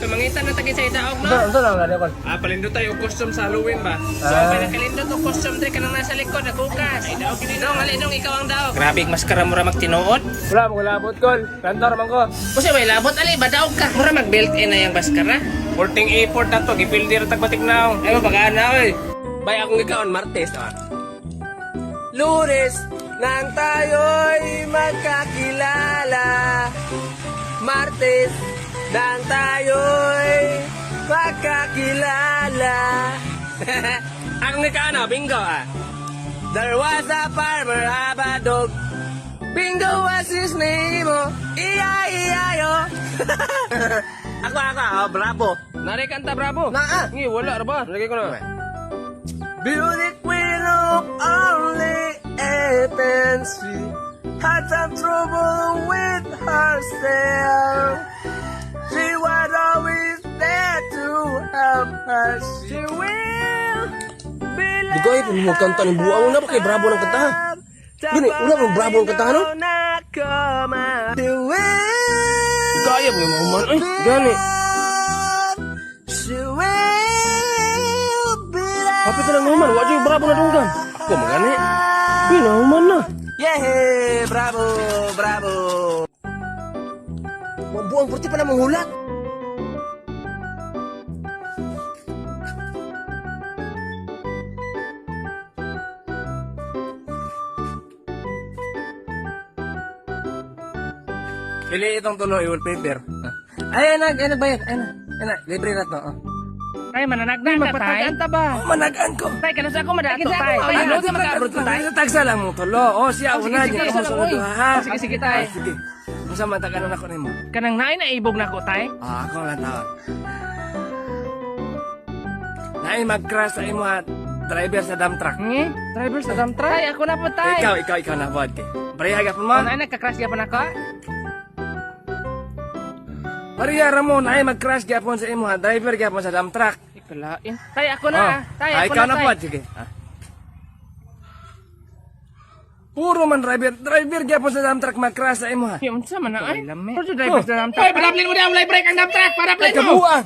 Mangitan na tagi sa idaog no. Unsa lang gani kon? Palindot tayo costume sa Halloween ba? So pinakalindot o costume dre kanang nasa likod nagukas. Ay daog kini dong, ali dong ikaw ang daog. Grabe maskara mo ra magtinuod. Wala mo labot kol. Kantor man ko. Kasi may labot ali ba daog ka? Mura mag built in na yang maskara. Porting effort na to, gipildi ra tagbatik naw. Ay mabagaan na oy. Bay akong ikaon Martes ah. Lunes nang tayo'y magkakilala. Martes nang tayo'y magkakilala. Ang ikaon bingo ah. There was a farmer, have a dog. Bingo was his name, oh. Iya-iya-yo. Ako, bravo. Nari kanta bravo. Naa. Ngi, wala ba? Lagi ko na. Beauty queen of only 8 and 3 had some trouble with herself. She was always there to help her. She will be like Dugay pun mo kanta ni buang na ba kay bravo ng kanta. Gini, wala mo bravo ng kanta no? Kaya mo mahuman ay gani. She will be like Apa ka lang mahuman? Wa jud bravo na dunggan. Ko magani. Pinahuman na. Yeah, bravo, bravo. Buang purti pa na manghulat. Pili itong tulo i-wallpaper. Ay, nagbayad. Ay, libre na to. Tay, mananagdan ka, tay. Magpataganta ba? Managaan ko. Tay, kanus ako madato, tay. Ay, Ano ka mag-abroad ko, tay? Tagsa lang mo tulo. O, siya, Sige, una sige, niya. isa Kamu lang, sunod oy. ha. Sige, tay. Sige. Masa mataganan ako nimo. Kanang naay na ibog na ko, tay. Ako lang taon. Naay mag-crash sa imo at driver sa dump truck. Ngi, driver sa dump truck. Tay, ako na po, tay. Ikaw na bod kay. Pareha ka mo. Naay nagka-crash gyapon ako. Pareha ra mo naay mag-crash gyapon sa imo ha. Driver gyapon sa dump truck. Ikalain. Tay, ako na. Tay, ako ikaw na, na tay. pod sige. Puro man driver gyapon sa dump truck mag-crash sa imo ha. Yung sa man na ay. Lami. Puro driver sa dump truck. Ay, paraplin mo na ang live break ang dump truck. Paraplin mo. Kabuang.